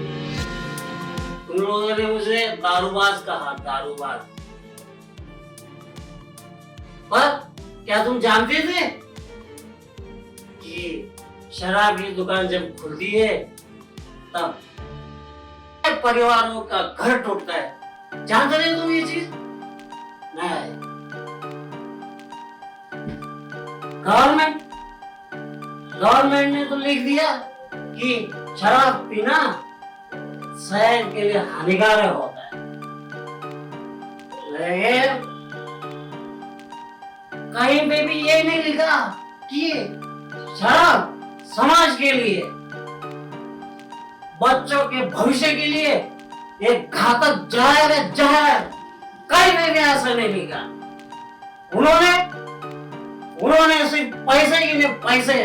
तुम लोगों ने मुझे दारूबाज कहा, दारूबाज। पर क्या तुम जानते थे कि शराब की दुकान जब खुलती है तब परिवारों का घर टूटता है? जानते थे तुम ये चीज? नहीं। गवर्नमेंट ने तो लिख दिया कि शराब पीना सेहत के लिए हानिकारक होता है, लेकिन कहीं पे भी ये नहीं लिखा कि शराब समाज के लिए, बच्चों के भविष्य के लिए एक घातक जहर है, जहर। कहीं पे भी ऐसा नहीं लिखा। उन्होंने सिर्फ पैसे के लिए, पैसे,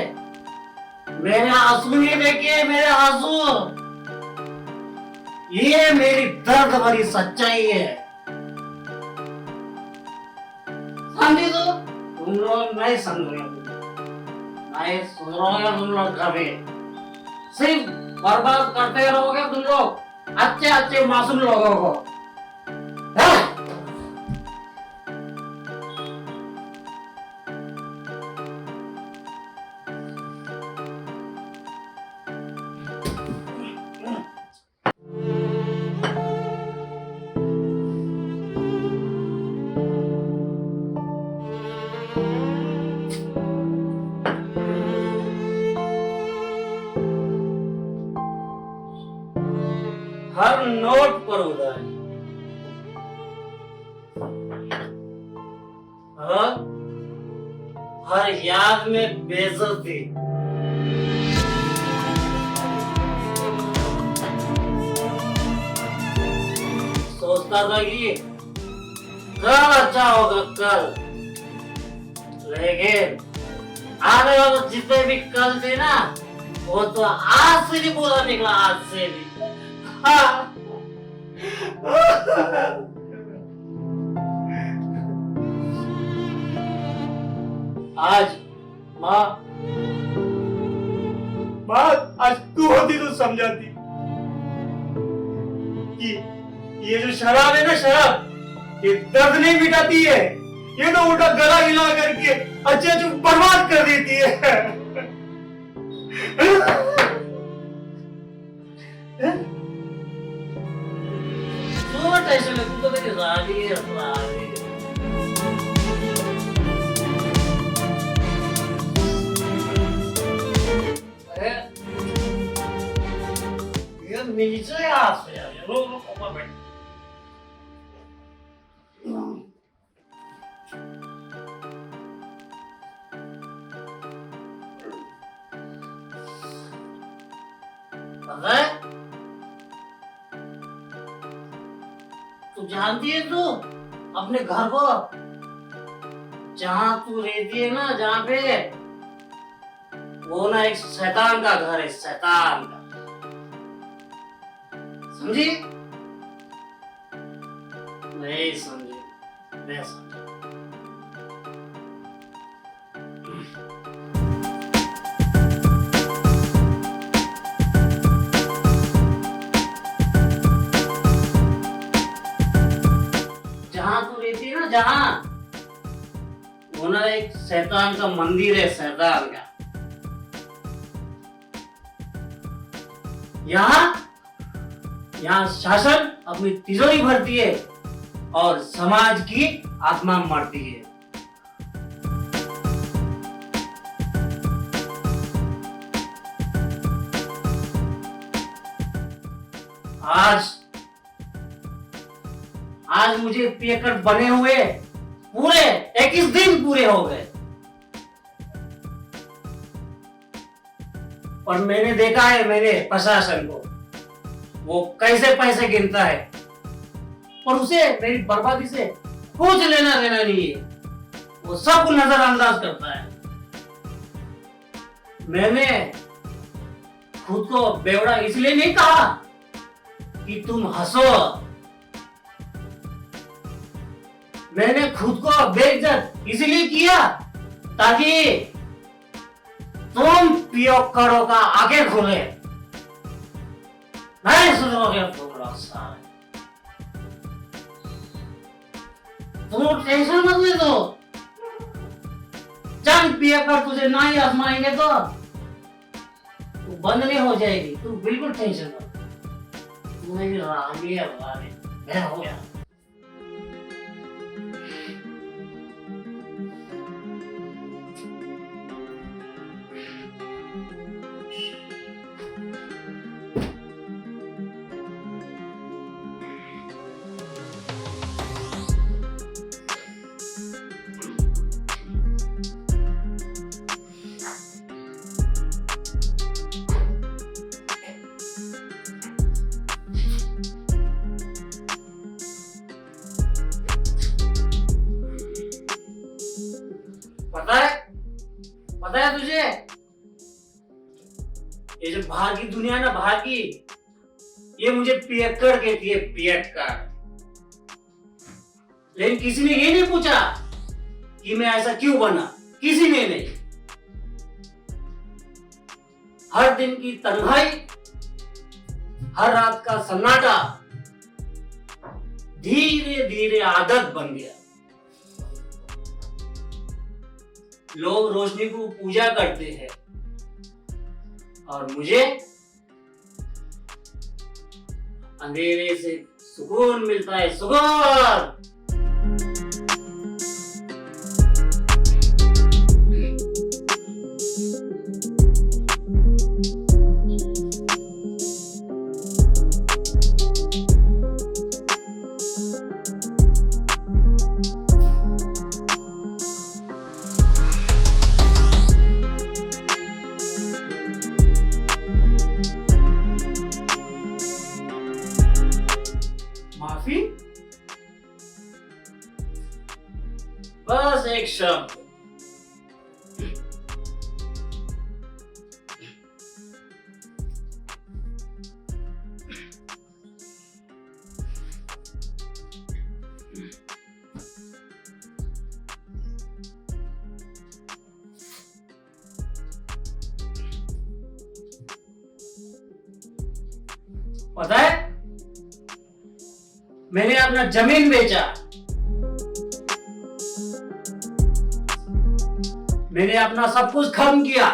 मेरे आंसू नहीं देखे, मेरे आंसू। ये मेरी दर्द भरी सच्चाई है। समझी? तो तुम लोग नहीं समझोगे, नहीं सुधरोगे तुम लोग कभी। सिर्फ बर्बाद करते रहोगे तुम लोग अच्छे अच्छे मासूम लोगों को। हर नोट पर उदार, हर याद में बेइज्जती। सोचता था कि कल अच्छा होगा, कल, लेकिन आने वाले जितने भी कल थे ना, वो तो आज से भी बुरा निकला, आज से भी। आज माँ, आज तू होती तो समझाती कि ये जो शराब है ना, शराब ये दर्द नहीं मिटाती है, ये तो उल्टा गला हिला करके अच्छे अच्छे बर्बाद कर देती है। टेंशन है, तू तो मेरी रानी है, रानी। ये नीचे आ से यार, लोग ऊपर बैठ। पता है, तू जानती है, तू अपने घर को, जहां तू रहती है ना, जहां पे, वो ना एक शैतान का घर है, शैतान का। समझी? नहीं समझी, मैं समझी। जहां तू रहती है ना, जहां, वो ना एक शैतान का मंदिर है, शैतान का। यहाँ शासन अपनी तिजोरी भरती है और समाज की आत्मा मरती है। आज मुझे पियकर बने हुए पूरे 21 दिन पूरे हो गए, और मैंने देखा है, मैंने प्रशासन को, वो कैसे पैसे गिनता है, और उसे मेरी बर्बादी से कुछ लेना देना नहीं है, वो सब नजरअंदाज करता है। मैंने खुद को बेवड़ा इसलिए नहीं कहा कि तुम हंसो, मैंने खुद को बेइज्जत इसलिए किया ताकि तुम पियक्कड़ों का आगे खोले नहीं सुधरोगे तुम लोग सारे। तुम टेंशन मत ले दो, चल पियक्कड़ तुझे ना ही आजमाएंगे तो तू बंद नहीं हो जाएगी, तू बिल्कुल टेंशन मत। तू मेरी रानी है रानी, मैं हो गया। पता है तुझे, ये जो बाहर की दुनिया है ना, बाहर की, ये मुझे पियक्कड़ कहती है, पियक्कड़। लेकिन किसी ने ये नहीं पूछा कि मैं ऐसा क्यों बना, किसी ने नहीं। हर दिन की तन्हाई, हर रात का सन्नाटा धीरे धीरे आदत बन गया। लोग रोशनी को पूजा करते हैं और मुझे अंधेरे से सुकून मिलता है, सुकून। माफी? बस एक शब्द। पता है, मैंने अपना जमीन बेचा, मैंने अपना सब कुछ खत्म किया।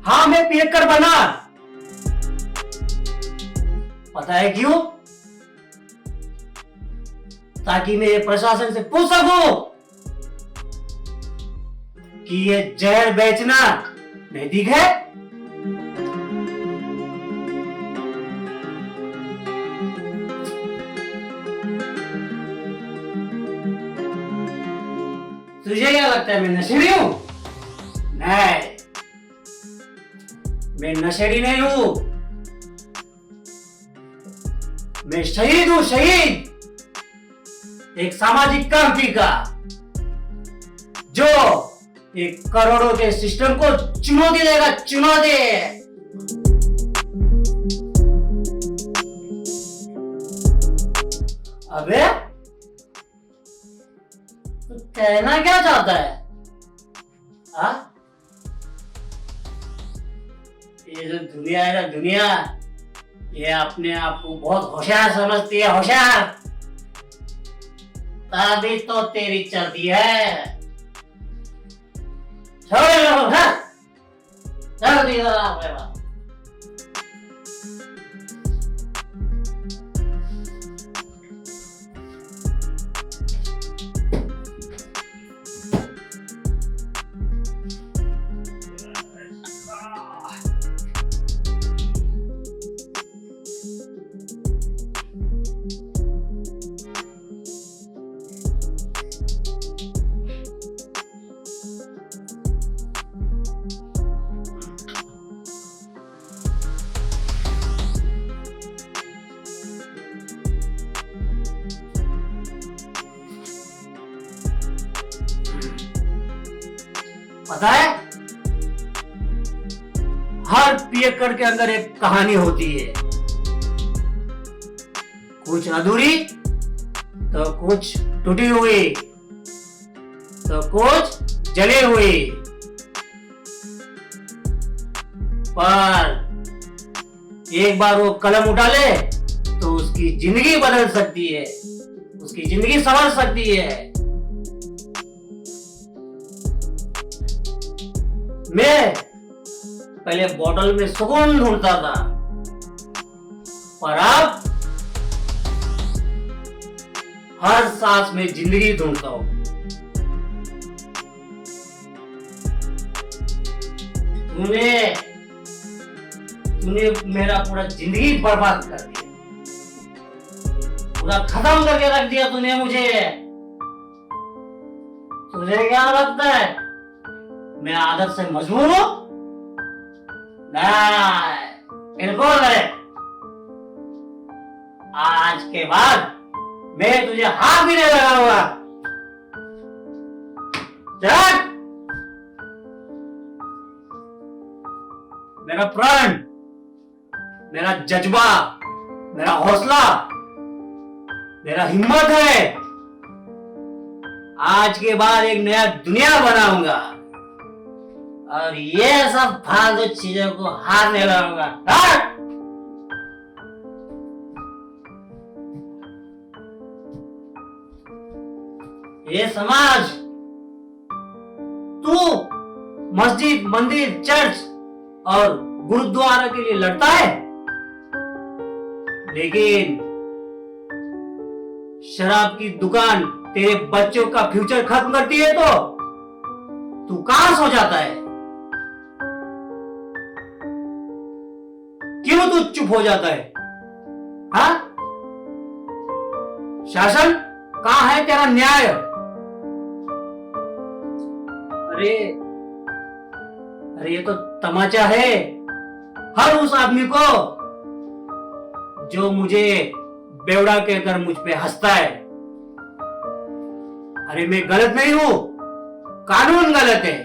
हाँ मैं पियक्कड़ बना। पता है क्यों? ताकि मैं प्रशासन से पूछ सकूं कि ये जहर बेचना नैतिक है। तुझे क्या लगता है मैं नशेड़ी हूं? नहीं, मैं नशेड़ी नहीं हूं, मैं शहीद हूं, शहीद। एक सामाजिक क्रांति का, जो एक करोड़ों के सिस्टम को चुनौती देगा, चुनौती। अबे तो कहना क्या चाहता है? ये जो दुनिया है ना, दुनिया, ये अपने आप को बहुत होशियार समझती है, होशियार। तभी तो तेरी चलती है। छोड़ लो, चल दी अपने बात। पता है, हर पियक्कड़ के अंदर एक कहानी होती है, कुछ अधूरी तो कुछ टूटी हुई तो कुछ जली हुई, पर एक बार वो कलम उठा ले तो उसकी जिंदगी बदल सकती है, उसकी जिंदगी संवर सकती है। मैं पहले बोतल में सुकून ढूंढता था, पर अब हर सांस में जिंदगी ढूंढता हूं। तूने मेरा पूरा जिंदगी बर्बाद कर दिया, पूरा खत्म करके रख दिया तूने मुझे। तुझे क्या लगता है मैं आदत से मजबूर हूं? नहीं, बिल्कुल नहीं। आज के बाद मैं तुझे हाथ भी नहीं लगाऊंगा। चल। मेरा प्राण, मेरा जज्बा, मेरा हौसला, मेरा हिम्मत है। आज के बाद एक नया दुनिया बनाऊंगा और ये सब फालतू चीजों को हाथ नहीं लगाऊंगा। ये समाज, तू मस्जिद, मंदिर, चर्च और गुरुद्वारा के लिए लड़ता है, लेकिन शराब की दुकान तेरे बच्चों का फ्यूचर खत्म करती है तो तू कहां सो जाता है? क्यों तू चुप हो जाता है? हाँ? शासन, कहां है तेरा न्याय? अरे ये तो तमाचा है हर उस आदमी को जो मुझे बेवड़ा कहकर मुझ पे हंसता है। अरे मैं गलत नहीं हूं, कानून गलत है।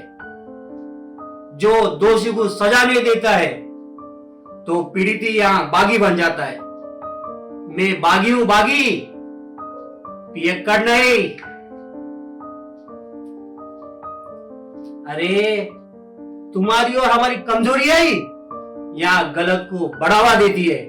जो दोषी को सजा नहीं देता है तो पीड़ित यहां बागी बन जाता है। मैं बागी हूं, बागी, पियक्कड़ नहीं। अरे तुम्हारी और हमारी कमजोरी है यहां गलत को बढ़ावा देती है।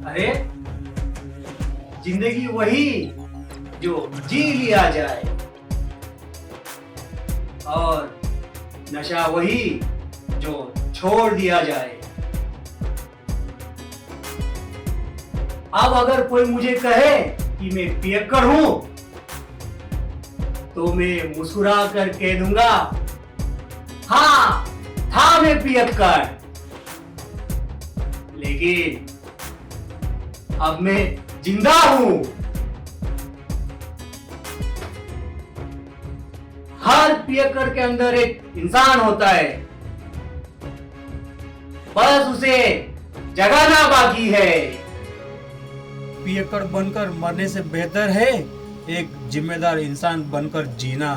अरे जिंदगी वही जो जी लिया जाए और नशा वही जो छोड़ दिया जाए। अब अगर कोई मुझे कहे कि मैं पियक्कड़ हूं तो मैं मुस्कुरा कर कह दूंगा, हाँ था मैं पियक्कड़, लेकिन अब मैं जिंदा हूं। हर पियक्कड़ के अंदर एक इंसान होता है, बस उसे जगाना बाकी है। पियक्कड़ बनकर मरने से बेहतर है एक जिम्मेदार इंसान बनकर जीना।